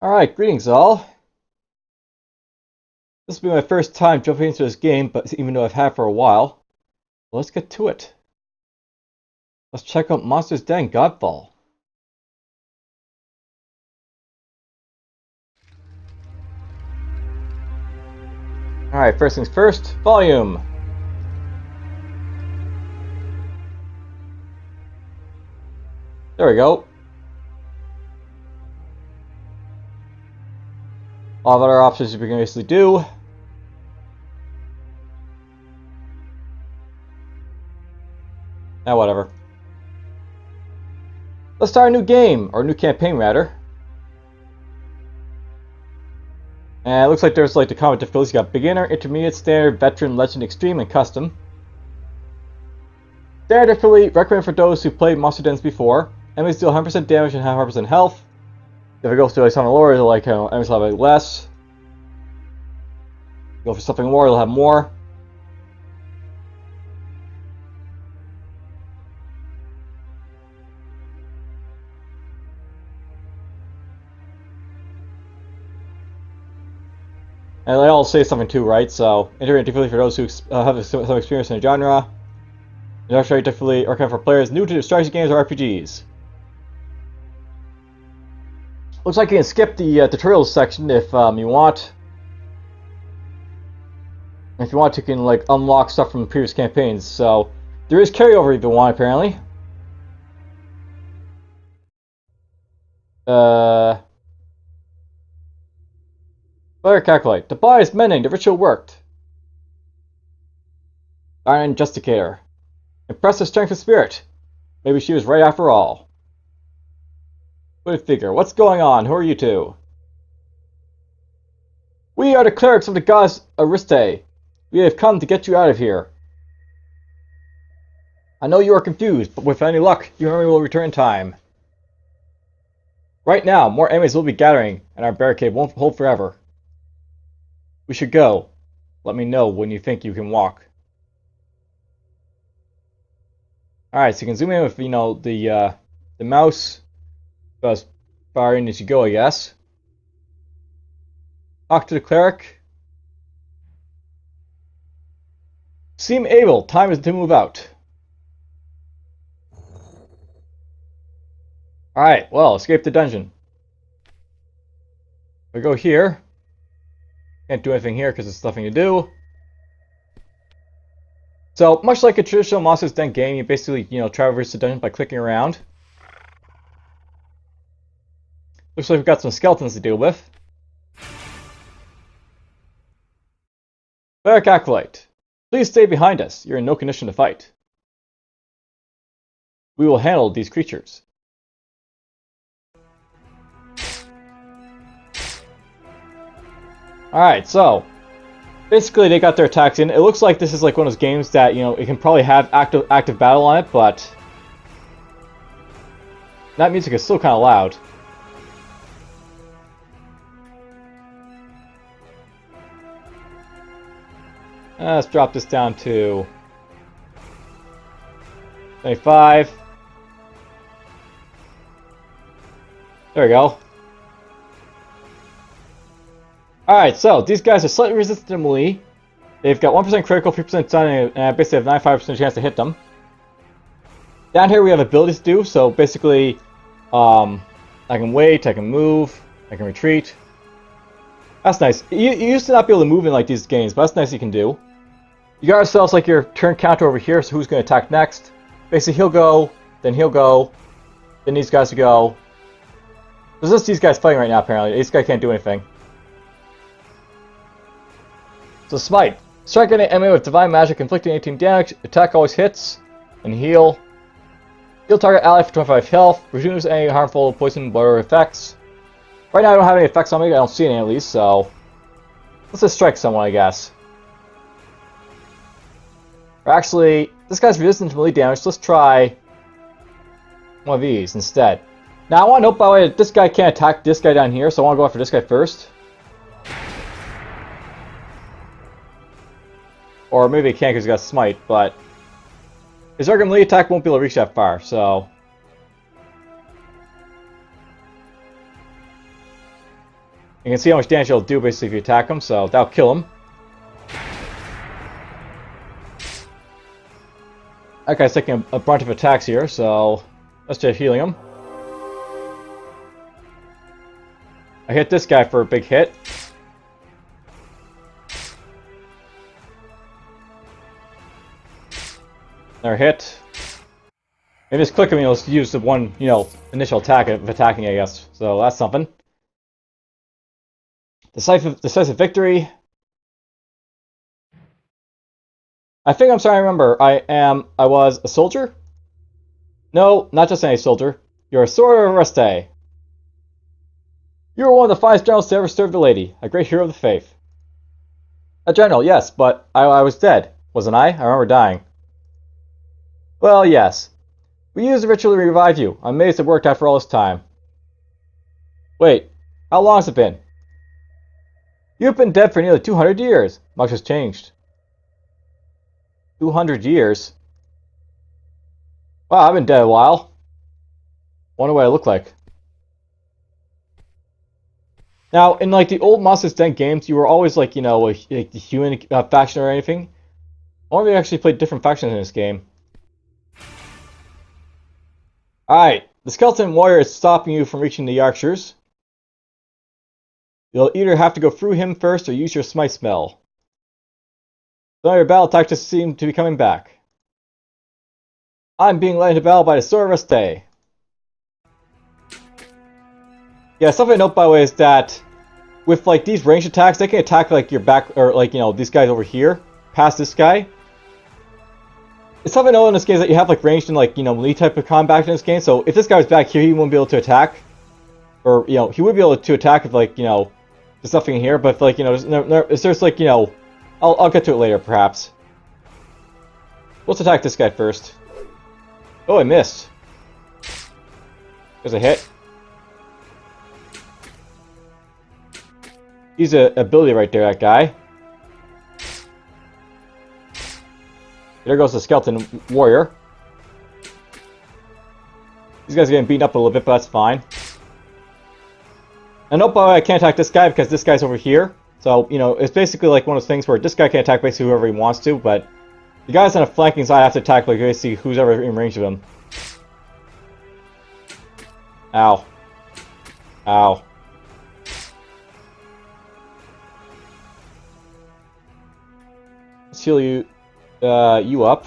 Alright, greetings all. This will be my first time jumping into this game, but even though I've had it for a while, let's get to it. Let's check out Monster's Den Godfall. Alright, first things first, volume. There we go. All of our options we can basically do. Now whatever. Let's start a new game, or a new campaign rather. And it looks like there's like the combat difficulties. You got beginner, intermediate, standard, veteran, legend, extreme, and custom. Standard difficulty recommended for those who played Monster Dens before. Enemies deal 100% damage and have 100% health. If it goes to like something lower, it'll like enemies will have like less. Go for something more, it'll have more. And they all say something too, right? So, intermediate difficulty for those who have some experience in the genre. Industrial difficulty recommended for players new to strategy games or RPGs. Looks like you can skip the tutorials section if you want. If you want to, you can like unlock stuff from previous campaigns. So there is carryover if you want, apparently. Player calculate. The body is mending. The ritual worked. Iron Justicator. Impressive strength of spirit. Maybe she was right after all. Good figure. What's going on? Who are you two? We are the clerics of the gods Ariste. We have come to get you out of here. I know you are confused, but with any luck, your memory will return in time. Right now, more enemies will be gathering, and our barricade won't hold forever. We should go. Let me know when you think you can walk. Alright, so you can zoom in with, the mouse. As far in as you go, I guess. Talk to the cleric. Seem able. Time is to move out. Alright, well, escape the dungeon. We go here. Can't do anything here because there's nothing to do. So, much like a traditional Monster's Den game, you basically, traverse the dungeon by clicking around. Looks like we've got some skeletons to deal with. Cleric Acolyte. Please stay behind us. You're in no condition to fight. We will handle these creatures. Alright, so basically they got their attacks in. It looks like this is like one of those games that, it can probably have active battle on it, but that music is still kind of loud. Let's drop this down to 25. There we go. Alright, so these guys are slightly resistant to melee. They've got 1% critical, 3% stun, and I basically have 95% chance to hit them. Down here we have abilities to do, so basically I can wait, I can move, I can retreat. That's nice. You used to not be able to move in like these games, but that's nice you can do. You got ourselves like your turn counter over here, so who's going to attack next? Basically he'll go, then these guys will go. There's just these guys fighting right now apparently. This guy can't do anything. So smite. Strike any enemy with divine magic inflicting 18 damage. Attack always hits. And heal. Heal target ally for 25 health. Reduce any harmful poison blood effects. Right now I don't have any effects on me. I don't see any at least, so let's just strike someone, I guess. Or actually, this guy's resistant to melee damage, so let's try one of these instead. Now I want to note, by the way, that this guy can't attack this guy down here, so I want to go after this guy first. Or maybe he can't because he's got smite, but his regular melee attack won't be able to reach that far, so You can see how much damage it'll do basically if you attack him, so that'll kill him. That guy's taking a bunch of attacks here, so let's try healing him. I hit this guy for a big hit. Another hit. And just click him, you'll use the one, initial attack of attacking, I guess. So that's something. Decisive victory. I think I'm starting to remember. I was a soldier? No, not just any soldier. You're a Sword of Oreste. You were one of the finest generals to ever serve the lady, a great hero of the faith. A general, yes, but I was dead, wasn't I? I remember dying. Well, yes. We used the ritual to revive you. I'm amazed it worked after all this time. Wait, how long has it been? You've been dead for nearly 200 years. Much has changed. 200 years? Wow, I've been dead a while. Wonder what I look like. Now, in like the old Monsters Den games, you were always like, like the human faction or anything. I wonder if you actually played different factions in this game. Alright, the skeleton warrior is stopping you from reaching the archers. You'll either have to go through him first or use your smite spell. So your battle attack just seemed to be coming back. I'm being led into battle by the Sword of Oreste. Yeah, something to note by the way is that with like these ranged attacks, they can attack like your back or like these guys over here, past this guy. It's something to note in this game is that you have like ranged and like melee type of combat in this game. So if this guy was back here, he wouldn't be able to attack, or he would be able to attack if like there's nothing in here. But if, like there's like I'll get to it later perhaps. Let's attack this guy first. Oh, I missed. There's a hit. He's an ability right there, that guy. There goes the skeleton warrior. These guys are getting beaten up a little bit, but that's fine. And nope, by the way, I can't attack this guy because this guy's over here. So, it's basically like one of those things where this guy can attack basically whoever he wants to, but the guys on the flanking side have to attack like basically who's ever in range of him. Ow. Ow. Let's heal you up.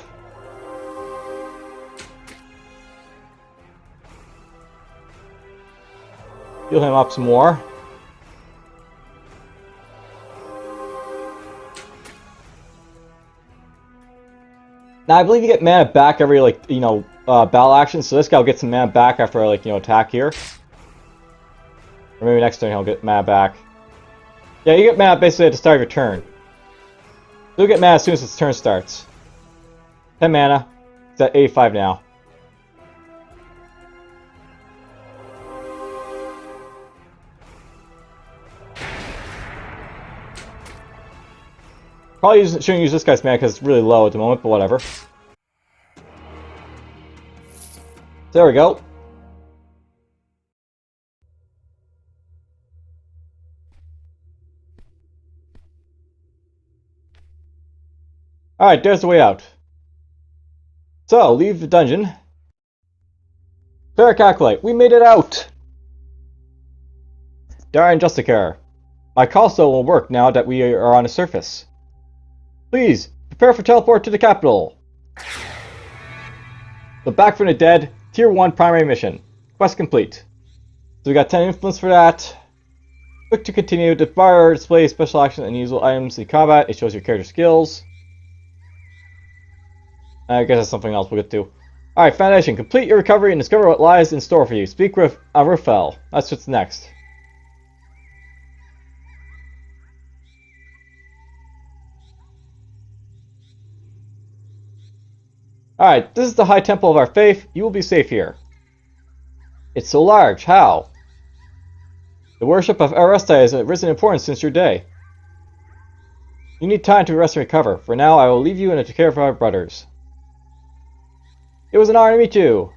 Heal him up some more. Now I believe you get mana back every battle action, so this guy will get some mana back after attack here. Or maybe next turn he'll get mana back. Yeah, you get mana basically at the start of your turn. You'll get mana as soon as its turn starts. 10 mana. It's at 85 now. Probably shouldn't use this guy's mana because it's really low at the moment, but whatever. There we go. Alright, there's the way out. So, leave the dungeon. Fair calculate, we made it out! Darn Justicar. My console will work now that we are on the surface. Please, prepare for teleport to the capital. The Back from the Dead, Tier 1 primary mission. Quest complete. So we got 10 influence for that. Click to continue. The bar displays special actions and usual items in combat. It shows your character skills. I guess that's something else we'll get to. Alright, Foundation. Complete your recovery and discover what lies in store for you. Speak with Rufel. That's what's next. Alright, this is the High Temple of our faith. You will be safe here. It's so large. How? The worship of Oreste has risen in importance since your day. You need time to rest and recover. For now, I will leave you in the care of our brothers. It was an honor to meet you.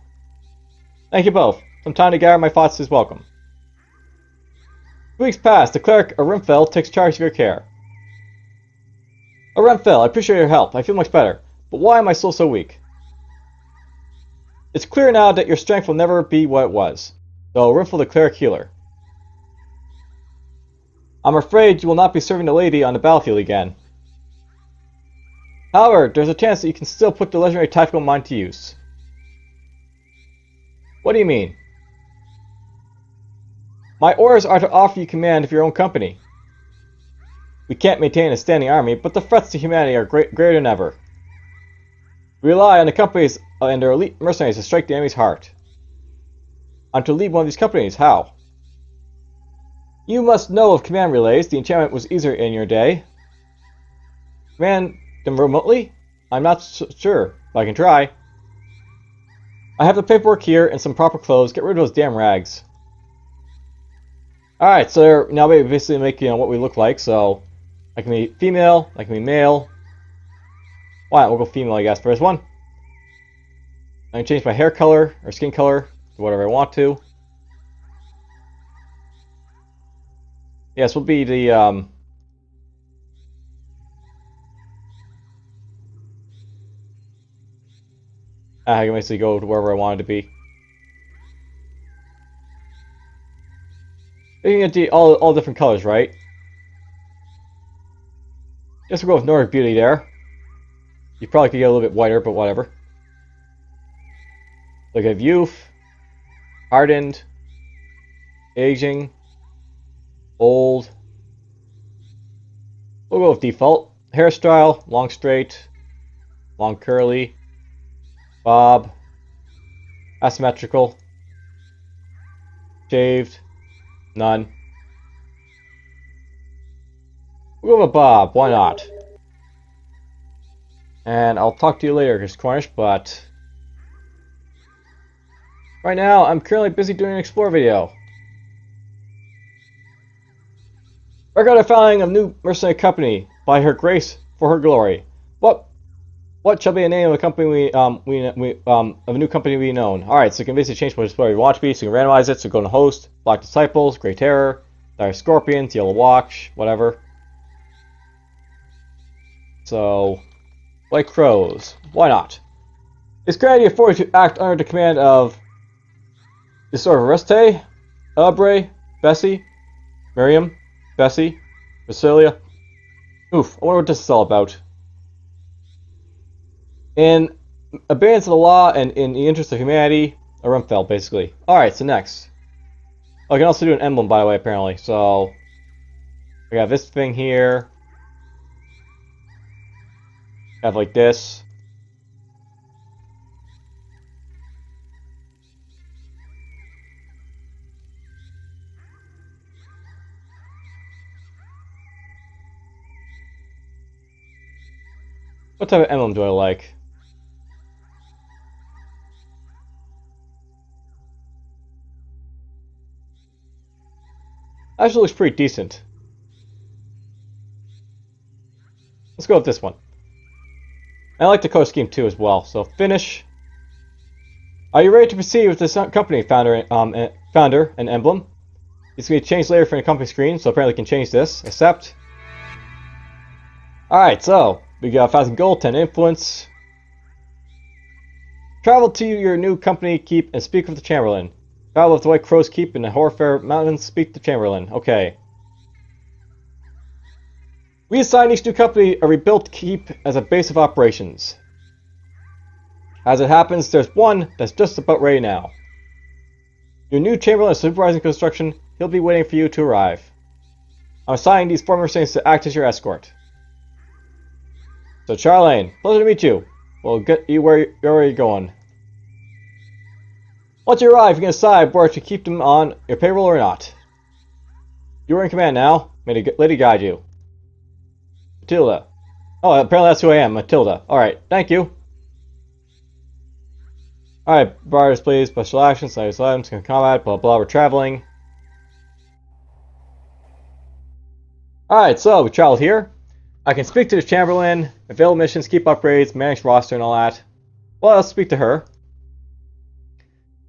Thank you both. Some time to gather my thoughts is welcome. Weeks pass. The cleric, Arimfel, takes charge of your care. Arimfel, I appreciate your help. I feel much better. But why am I still so weak? It's clear now that your strength will never be what it was. So, Arimfel the cleric healer. I'm afraid you will not be serving the lady on the battlefield again. However, there's a chance that you can still put the legendary tactical mind to use. What do you mean? My orders are to offer you command of your own company. We can't maintain a standing army, but the threats to humanity are greater than ever. We rely on the companies and their elite mercenaries to strike the enemy's heart. I'm to lead one of these companies. How? You must know of command relays. The enchantment was easier in your day. Command them remotely? I'm not sure, but I can try. I have the paperwork here and some proper clothes. Get rid of those damn rags. Alright, so now we basically make what we look like. So I can be female, I can be male. Why not? We'll go female, I guess. First one. I can change my hair color or skin color to whatever I want to. Yes, we'll be the I can basically go to wherever I wanted to be. You can get all different colors, right? Guess we'll go with Nordic Beauty there. You probably could get a little bit whiter, but whatever. Look at youth, hardened, aging, old. We'll go with default. Hairstyle, long straight, long curly, bob, asymmetrical, shaved, none. We'll go with bob, why not? And I'll talk to you later, Chris Cornish, but right now I'm currently busy doing an explore video. Record the founding of a new mercenary company by her grace for her glory. What shall be the name of a company of a new company we known? Alright, so you can basically change what display you want to be, so you can randomize it, so go to host, Black Disciples, Grey Terror, Dire Scorpions, Yellow Watch, whatever. So White Crows. Why not? It's granted you authority to act under the command of the sort of Oreste, Ubre, Bessie, Miriam, Bessie, Basilia. Oof, I wonder what this is all about. In abeyance of the law and in the interest of humanity, a Rumfell, basically. Alright, so next. Oh, I can also do an emblem, by the way, apparently. So, I got this thing here. Have like this. What type of emblem do I like? Actually looks pretty decent. Let's go with this one. I like the color scheme too as well. So finish. Are you ready to proceed with this company founder and emblem? It's going to be changed later from the company screen, so apparently we can change this. Accept. Alright, so we got 1,000 gold, 10 influence. Travel to your new company keep and speak with the Chamberlain. Travel with the White Crow's Keep in the Horrorfair Mountains, speak to Chamberlain. Okay. We assign each new company a rebuilt keep as a base of operations. As it happens, there's one that's just about ready now. Your new Chamberlain is supervising construction. He'll be waiting for you to arrive. I'm assigning these former saints to act as your escort. So Charlene, pleasure to meet you. We'll get you where you're going. Once you arrive, you can decide whether to keep them on your payroll or not. You're in command now. May the lady guide you. Matilda. Oh, apparently that's who I am, Matilda. Alright, thank you. Alright, bars please, special actions, items, combat, blah blah, we're traveling. Alright, so we traveled here. I can speak to the Chamberlain, avail missions, keep upgrades, manage roster and all that. Well, I'll speak to her.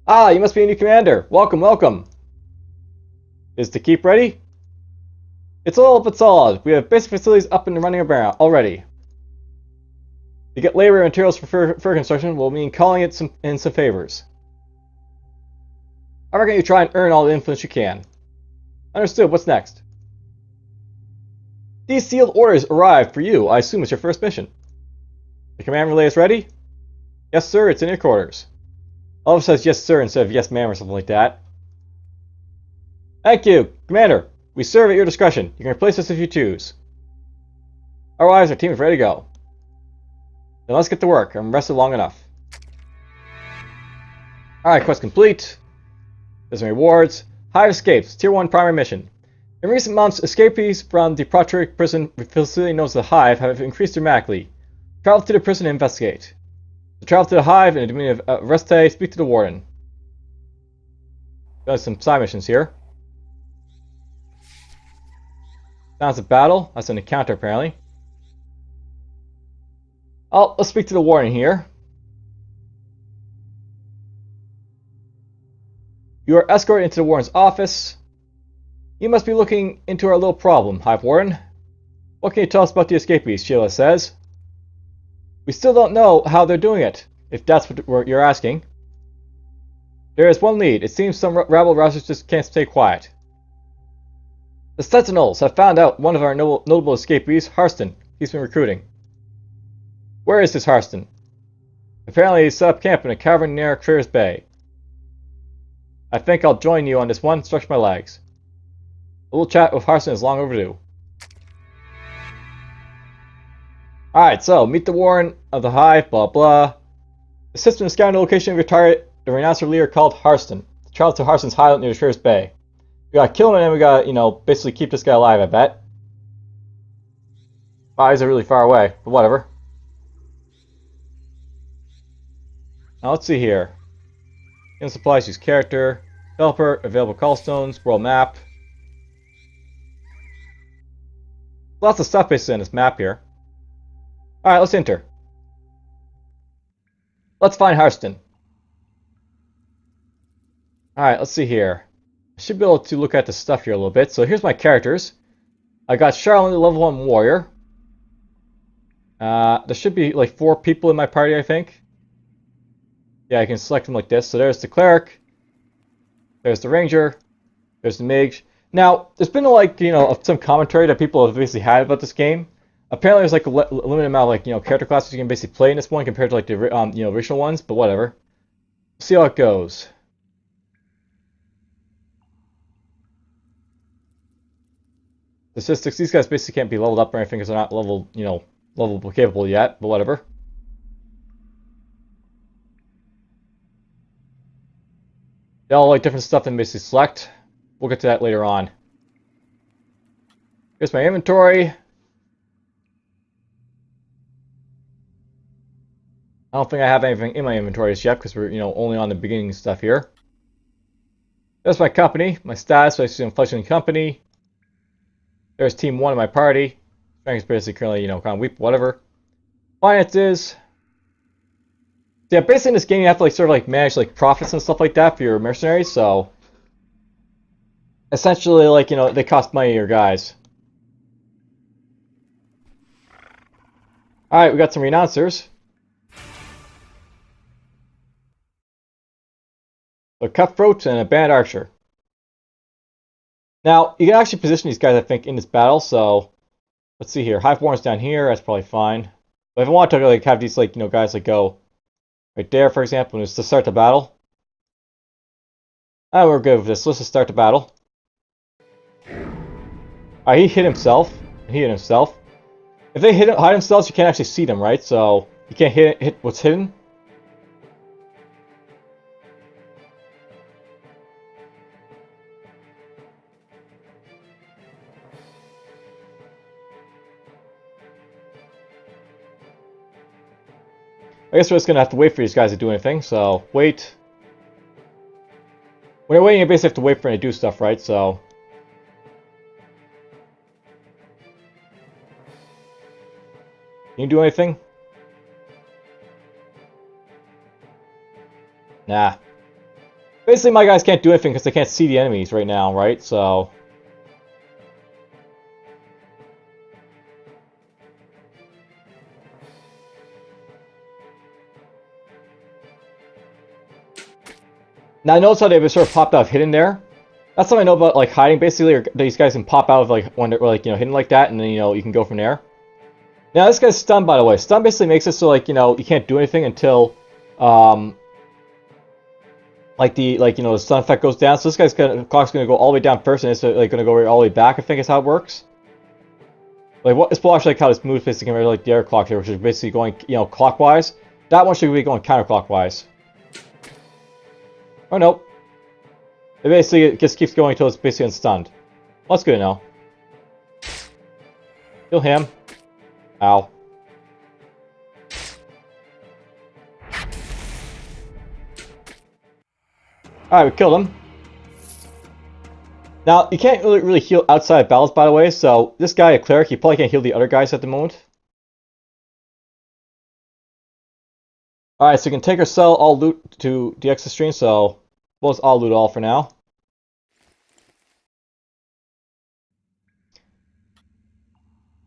Ah, you must be a new commander. Welcome, welcome. Is the keep ready? It's all but solid. We have basic facilities up and running around already. To get labor and materials for fur construction will mean calling it in some favors. I reckon you try and earn all the influence you can. Understood. What's next? These sealed orders arrived for you. I assume it's your first mission. The command relay is ready? Yes, sir. It's in your quarters. Oliver says yes, sir, instead of yes, ma'am, or something like that. Thank you, Commander. We serve at your discretion. You can replace us if you choose. Otherwise, our team is ready to go. Then let's get to work. I'm rested long enough. Alright, quest complete. There's some rewards. Hive escapes. Tier 1 primary mission. In recent months, escapees from the Proteric prison facility known as the Hive have increased dramatically. Travel to the prison and investigate. So travel to the Hive in the domain of Reste, speak to the Warden. Got some side missions here. Sounds of battle. That's an encounter, apparently. Oh, let's speak to the Warden here. You are escorted into the Warden's office. You must be looking into our little problem, Hive Warden. What can you tell us about the escapees? Sheila says. We still don't know how they're doing it, if that's what you're asking. There is one lead. It seems some rabble-rousers just can't stay quiet. The Sentinels have found out one of our notable escapees, Harston. He's been recruiting. Where is this Harston? Apparently he set up camp in a cavern near Creer's Bay. I think I'll join you on this one. Stretch my legs. A little chat with Harston is long overdue. Alright, so meet the Warden of the Hive, blah blah. Assist in scouting the location of your target, the renouncer leader called Harston. Travel to Harston's hideout near Creer's Bay. We gotta kill him and then we gotta, you know, basically keep this guy alive, I bet. Wow, he's really far away, but whatever. Now let's see here. In supplies, use character, developer, available callstones, world map. Lots of stuff based in this map here. Alright, let's enter. Let's find Harston. Alright, let's see here. I should be able to look at the stuff here a little bit. So here's my characters. I got Charlotte, level 1 warrior. There should be like 4 people in my party, I think. Yeah, I can select them like this. So there's the cleric. There's the ranger. There's the mage. Now, there's been like, you know, some commentary that people have basically had about this game. Apparently there's like a limited amount of like, you know, character classes you can basically play in this one compared to like the you know, original ones, but whatever. See how it goes. Statistics, these guys basically can't be leveled up or anything because they're not level, you know, level capable yet, but whatever. They all like different stuff and basically select. We'll get to that later on. Here's my inventory. I don't think I have anything in my inventory just yet because we're, you know, only on the beginning stuff here. There's my company, my status, so I see I'm fledgling company. There's team 1 of my party. Strength is basically currently, you know, kind of weak, whatever. Finances. Yeah, basically in this game you have to like sort of like manage like profits and stuff like that for your mercenaries, so essentially like, you know, they cost money to your guys. Alright, we got some renouncers. A cutthroat and a band archer. Now, you can actually position these guys, I think, in this battle, so let's see here. Hive Warren's down here, that's probably fine. But if I want to like have these like, you know, guys like go right there, for example, and just to start the battle. We're good with this. Let's just start the battle. Alright, he hit himself. He hit himself. If they hide themselves, you can't actually see them, right? So you can't hit what's hidden. I guess we're just gonna have to wait for these guys to do anything, so wait. When you're waiting, you basically have to wait for them to do stuff, right? So can you do anything? Nah. Basically, my guys can't do anything because they can't see the enemies right now, right? So Now I notice how they've sort of popped out hidden there. That's something I know about like hiding. Basically, these guys can pop out of like when they're like hidden like that, and then you can go from there. Now this guy's stunned, by the way. Stun basically makes it so like you can't do anything until like the stun effect goes down. So this clock's gonna go all the way down first, and it's like gonna go all the way back. I think is how it works. Like it's actually like how this moves basically compared to like the other clock here, which is basically going clockwise. That one should be going counterclockwise. Oh no. It basically just keeps going until it's basically unstunned. Well, that's good to know. Kill him. Ow. Alright, we killed him. Now, you can't really heal outside of battles, by the way, so this guy, a cleric, he probably can't heal the other guys at the moment. Alright, so you can take or sell all loot to the extra stream, so we'll just all loot all for now.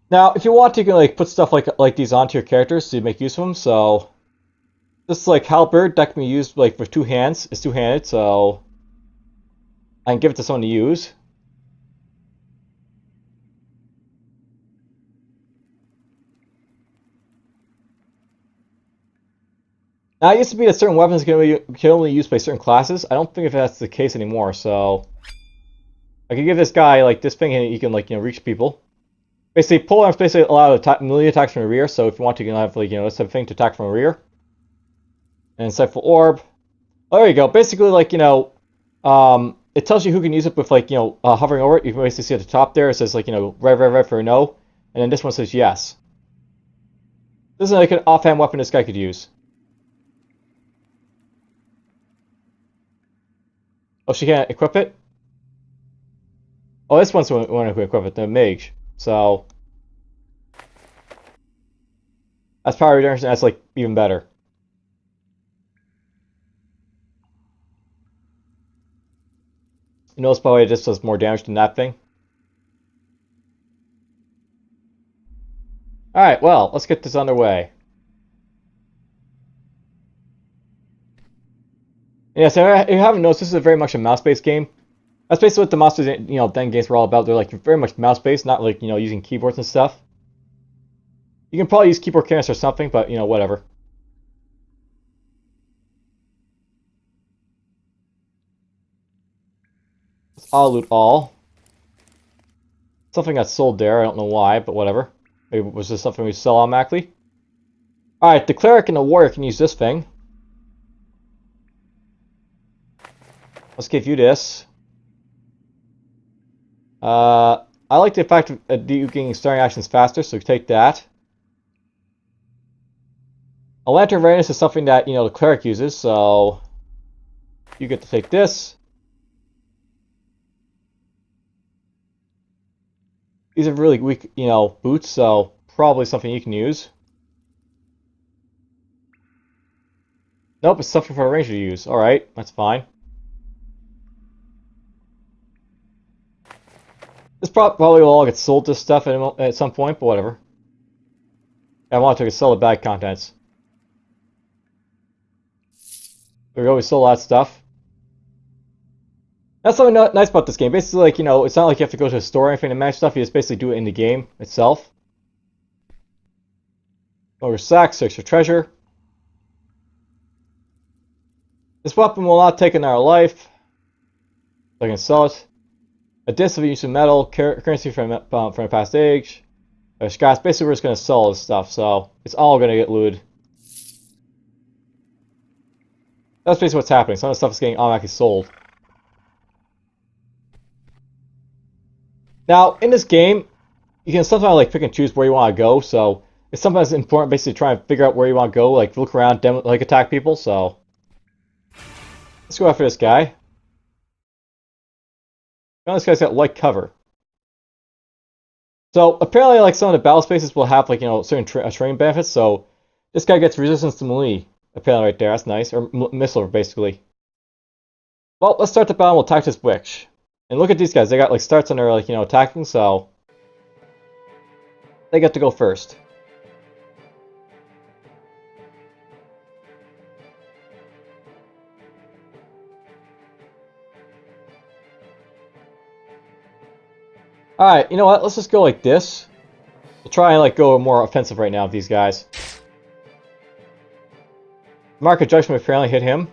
Now, if you want to, you can like put stuff like these onto your characters to make use of them. So, this like halberd that can be used like for two hands. It's two-handed, so I can give it to someone to use. Now, it used to be that certain weapons can only be used by certain classes. I don't think if that's the case anymore. So, I can give this guy like this thing, and he can like reach people. Basically, pole arms basically allow melee attacks from the rear, so if you want to, you can have like this type of thing to attack from the rear. And insightful orb. Oh, there you go. Basically, like it tells you who can use it with like hovering over it. You can basically see at the top there it says like red for no, and then this one says yes. This is like an offhand weapon this guy could use. Oh, she can't equip it. Oh, this one's the one who can equip it, the mage. So that's power reduction. That's like even better. You notice by the way, it just does more damage than that thing. All right, well, let's get this underway. Yeah, so if you haven't noticed, this is very much a mouse-based game. That's basically what the mouse-based then games were all about. They're like very much mouse-based, not like using keyboards and stuff. You can probably use keyboard canvas or something, but whatever. I'll loot all. Something got sold there, I don't know why, but whatever. Maybe it was just something we sell automatically. Alright, the cleric and the warrior can use this thing. Let's give you this. I like the fact that you getting starting actions faster, so take that. A lantern readiness is something that the cleric uses, so you get to take this. These are really weak, boots, so probably something you can use. Nope, it's something for a ranger to use. Alright, that's fine. This probably will all get sold to stuff at some point, but whatever. I want to sell the bag contents. There we go, we sold that stuff. That's something nice about this game. Basically, like, it's not like you have to go to a store or anything to manage stuff. You just basically do it in the game itself. Over sacks, search for treasure. This weapon will not take another life. So I can sell it. A disc of use of metal, currency from a past age. Scraps. Basically, we're just going to sell this stuff, so it's all going to get looted. That's basically what's happening. Some of the stuff is getting automatically sold. Now, in this game, you can sometimes like pick and choose where you want to go, so it's sometimes important basically to try and figure out where you want to go, like look around, like attack people, so let's go after this guy. Now this guy's got light cover. So apparently like some of the battle spaces will have like certain terrain benefits, so this guy gets resistance to melee, apparently right there, that's nice, or missile basically. Well, let's start the battle, we'll attack this witch. And look at these guys, they got like starts on their like attacking, so they get to go first. Alright, you know what? Let's just go like this. We'll try and like go more offensive right now with these guys. Mark of Judgment apparently hit him.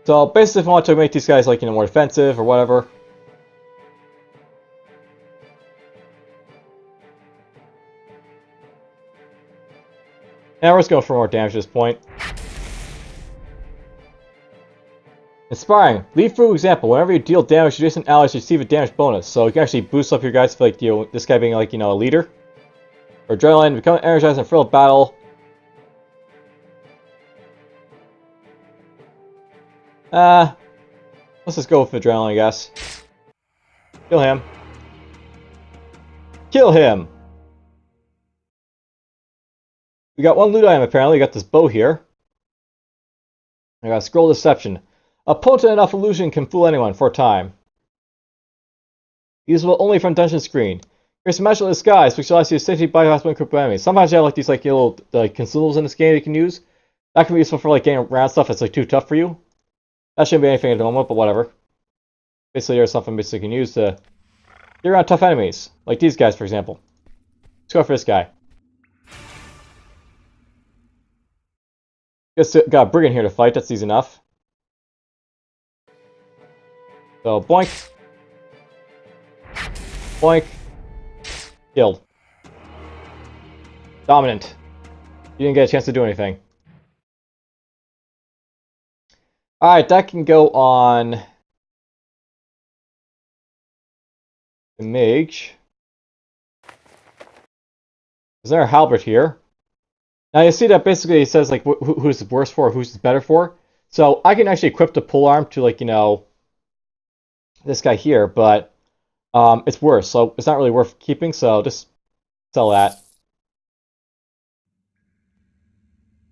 So basically if I want to make these guys like, you know, more defensive or whatever. And we're just going for more damage at this point. Inspiring. Lead through example. Whenever you deal damage to adjacent allies, you receive a damage bonus. So you can actually boost up your guys for like, you know, this guy being like, you know, a leader. Or adrenaline, become energized and thrill of battle. Let's just go with adrenaline, I guess. Kill him. Kill him! We got one loot item apparently. We got this bow here. I got scroll deception. A potent enough illusion can fool anyone for a time. Usable only from dungeon screen. Here's some magical disguise, which allows you to safely bypass one group of enemies. Sometimes you have like these like little like consumables in this game you can use. That can be useful for like getting around stuff that's like too tough for you. That shouldn't be anything at the moment, but whatever. Basically, there's something basically you can use to get around tough enemies, like these guys, for example. Let's go for this guy. Just got a brigand here to fight. That's easy enough. So boink, boink, killed. Dominant. You didn't get a chance to do anything. Alright, that can go on the mage. Is there a halberd here? Now you see that basically it says like who's it worse for, who's it better for. So I can actually equip the polearm to like, you know, this guy here, but it's worse, so it's not really worth keeping, so just sell that.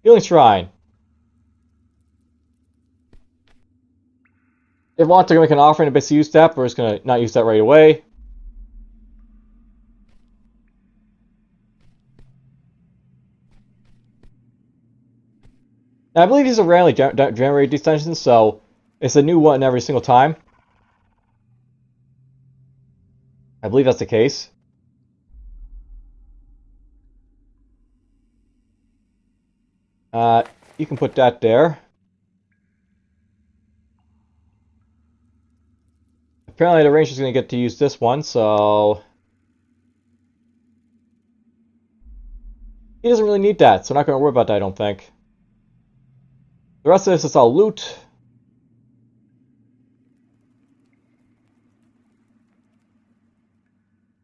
Healing Shrine. If I want to make an offering to basically use that, but we're just going to not use that right away. Now, I believe these are randomly generated, these dungeons, so it's a new one every single time. I believe that's the case. You can put that there. Apparently the ranger is going to get to use this one, so he doesn't really need that, so we're not going to worry about that, I don't think. The rest of this is all loot.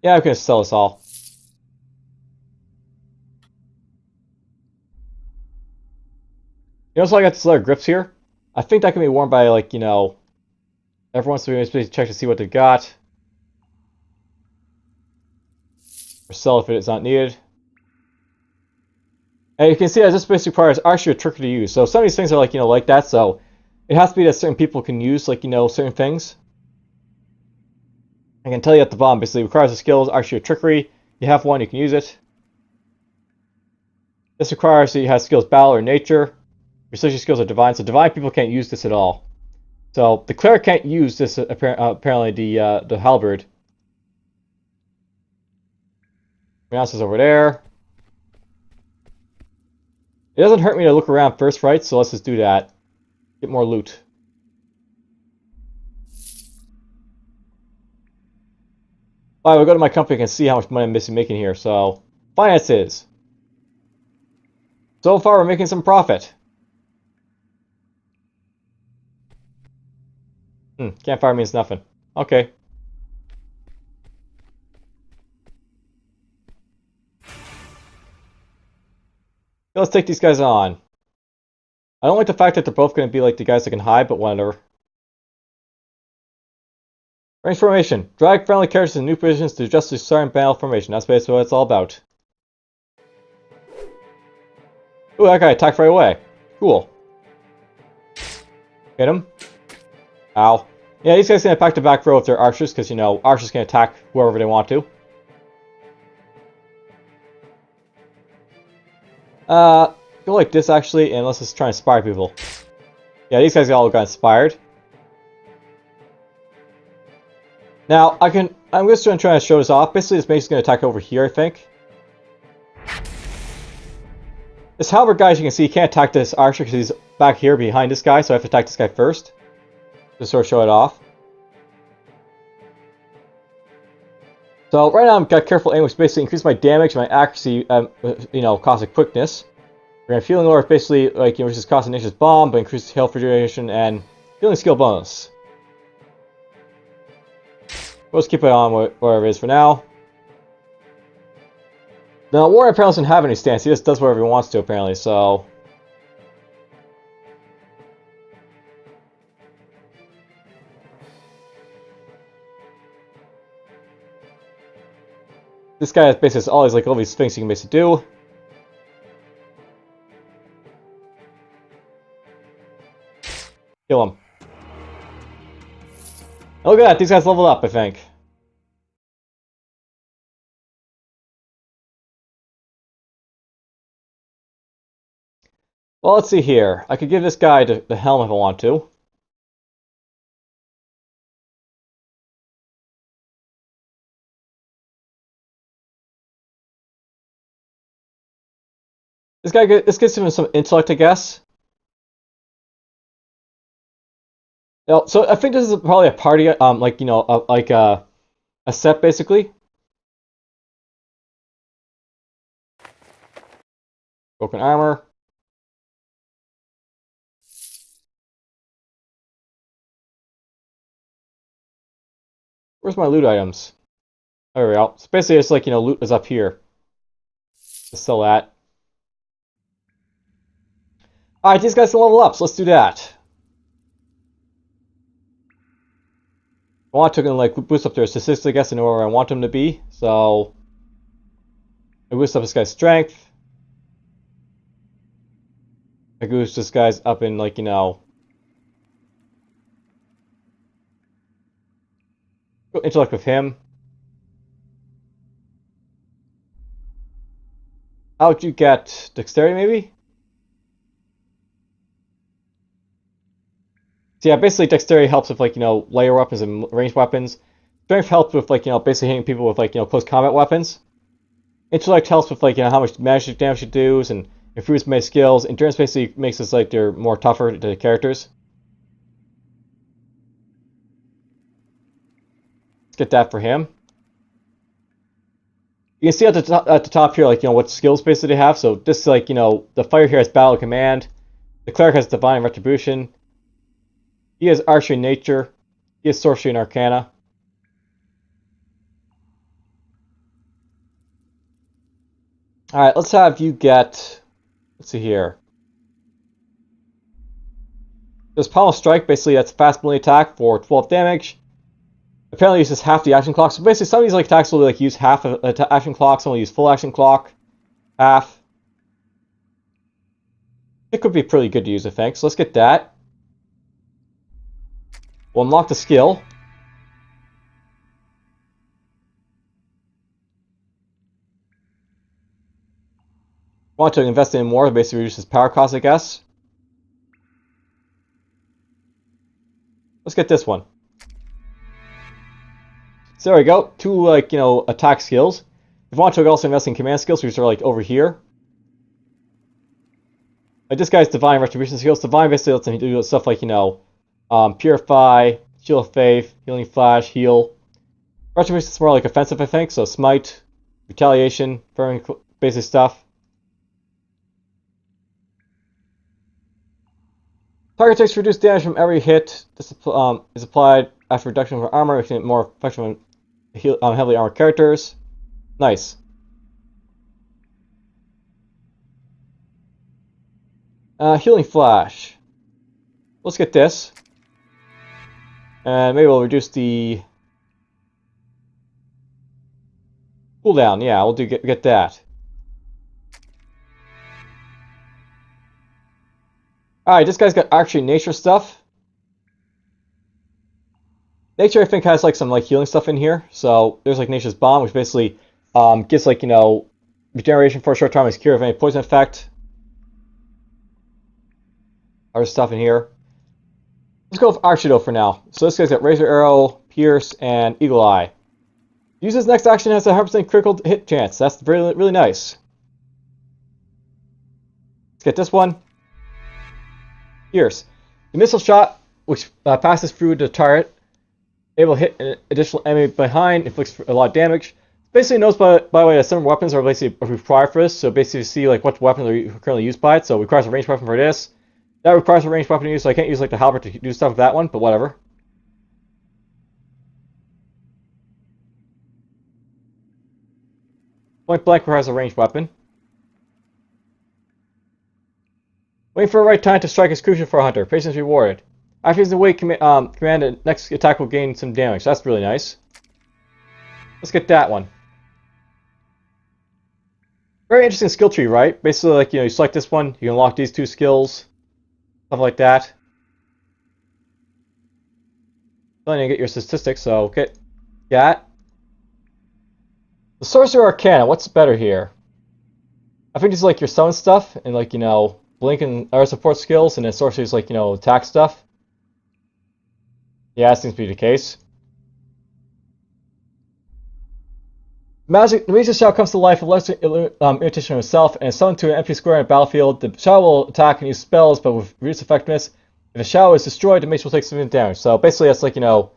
Yeah, I'm going to sell this all. You know, so I got this leather grips here. I think that can be worn by, like, you know, everyone, so we basically check to see what they've got. Or sell if it is not needed. And you can see that this basically requires actually a tricker to use. So some of these things are like, you know, like that, so it has to be that certain people can use, like, you know, certain things. I can tell you at the bottom, basically requires the skills, actually a trickery. You have one, you can use it. This requires that you have skills battle or nature. Your social skills are divine, so divine people can't use this at all. So the cleric can't use this apparently the halberd. Mouse is over there. It doesn't hurt me to look around first, right? So let's just do that. Get more loot. Alright, we'll go to my company and see how much money I'm making here. So, finances. So far, we're making some profit. Campfire means nothing. Okay. Let's take these guys on. I don't like the fact that they're both going to be like the guys that can hide, but whatever. Range formation. Drag friendly characters in new positions to adjust to starting battle formation. That's basically what it's all about. Ooh, that guy attacked right away. Cool. Hit him. Ow. Yeah, these guys can attack the back row if they're archers, because, you know, archers can attack whoever they want to. Go go like this actually, and let's just try and inspire people. Yeah, these guys all got inspired. Now, I'm just going to try and show this off. Basically, this mate's going to attack over here, I think. This halberd guy, as you can see, he can't attack this archer because he's back here behind this guy, so I have to attack this guy first. Just sort of show it off. So right now I've got careful aim, which basically increases my damage, my accuracy, you know, cosmic quickness. We're going to feeling lore, basically like, you know, which is costing nature's bomb, but increases health regeneration and healing skill bonus. We'll just keep it on wherever it is for now. Now, Warren apparently doesn't have any stance. He just does whatever he wants to, apparently, so... This guy basically has all these things he can basically do. Kill him. Oh, look at that, these guys leveled up, I think. Well, let's see here. I could give this guy the helm if I want to. This gives him some intellect, I guess. So I think this is probably a party, like, you know, like a set basically. Broken armor. Where's my loot items? There we go. So basically, it's like, you know, loot is up here. Let's sell that. Alright, these guys can level up, so let's do that. I want to like boost up their statistics, I guess, and know where I want them to be. So I boost up this guy's strength. I boost this guy's up in, like, you know, intellect with him. How'd you get dexterity, maybe? So yeah, basically dexterity helps with, like, you know, layer weapons and ranged weapons. Strength helps with, like, you know, basically hitting people with, like, you know, close combat weapons. Intellect helps with, like, you know, how much magic damage it does and improves my skills. Endurance basically makes us, like, they're more tougher to the characters. Let's get that for him. You can see at the top here, like, you know, what skills basically they have. So this, like, you know, the fighter here has battle command. The cleric has divine retribution. He has archery in nature. He has sorcery and arcana. Alright, let's have you get... Let's see here. There's Pommel Strike, basically that's fast melee attack for 12 damage. Apparently uses half the action clock. So basically some of these, like, attacks will, like, use half of an action clock, some will use full action clock. Half. It could be pretty good to use, I think. So let's get that. We'll unlock the skill. Want to invest in more, basically reduces power cost, I guess. Let's get this one. So there we go. Two, like, you know, attack skills. If you want to also invest in command skills, which are, like, over here. Like, this guy's divine retribution skills. Divine basically lets him do stuff like, you know, purify, shield of faith, healing flash, heal. Retribution is more like offensive, I think. So smite, retaliation, burning basic stuff. Target takes reduced damage from every hit. This is applied after reduction of armor, making it more effective on heavily armored characters. Nice. Healing flash. Let's get this. And maybe we'll reduce the cooldown. Yeah, we'll get that. Alright, this guy's got archery nature stuff. Nature, I think, has, like, some, like, healing stuff in here. So there's, like, Nature's Bomb, which basically gives, like, you know, regeneration for a short time, is cure of any poison effect. Other stuff in here. Let's go with Archie though for now. So this guy's got Razor Arrow, Pierce, and Eagle Eye. Use his next action has a 100% critical hit chance. That's really, really nice. Let's get this one. Pierce. The missile shot, which passes through the turret, able to hit an additional enemy behind, inflicts a lot of damage. Basically knows by the way that some weapons are basically required for this, so basically see like what weapons are currently used by it. So it requires a ranged weapon for this. That requires a ranged weapon to use, so I can't use like the halberd to do stuff with that one, but whatever. Point blank requires a ranged weapon. Waiting for the right time to strike is crucial for a hunter. Patience rewarded. After he's awake, command the next attack will gain some damage. That's really nice. Let's get that one. Very interesting skill tree, right? Basically, like, you select this one, you unlock these two skills, stuff like that. Then you get your statistics, so get that. The Sorcerer Arcana, what's better here? I think it's like your summon stuff, and like, Blink and our support skills, and then Sorcery is like, attack stuff. Yeah, that seems to be the case. The magic shadow comes to life with less imitation of itself and is summoned to an empty square on the battlefield. The shadow will attack and use spells, but with reduced effectiveness. If the shadow is destroyed, the mage will take significant damage. So basically, that's like, a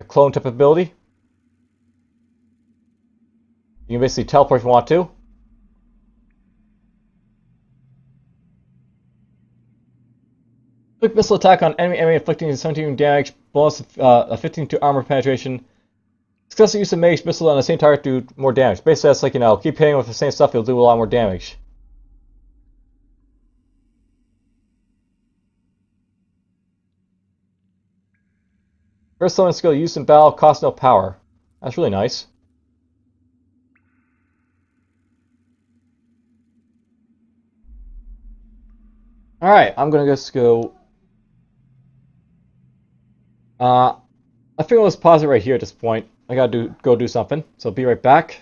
clone type of ability. You can basically teleport if you want to. Quick missile attack on enemy inflicting 17 damage, bonus of 15 to armor penetration. Successful use of mage missile on the same target to do more damage. Basically, that's like, keep hitting with the same stuff, you'll do a lot more damage. First summon skill used in battle costs no power. That's really nice. Alright, I'm gonna just go. I think I'll just pause it right here at this point. I gotta go do something, so be right back.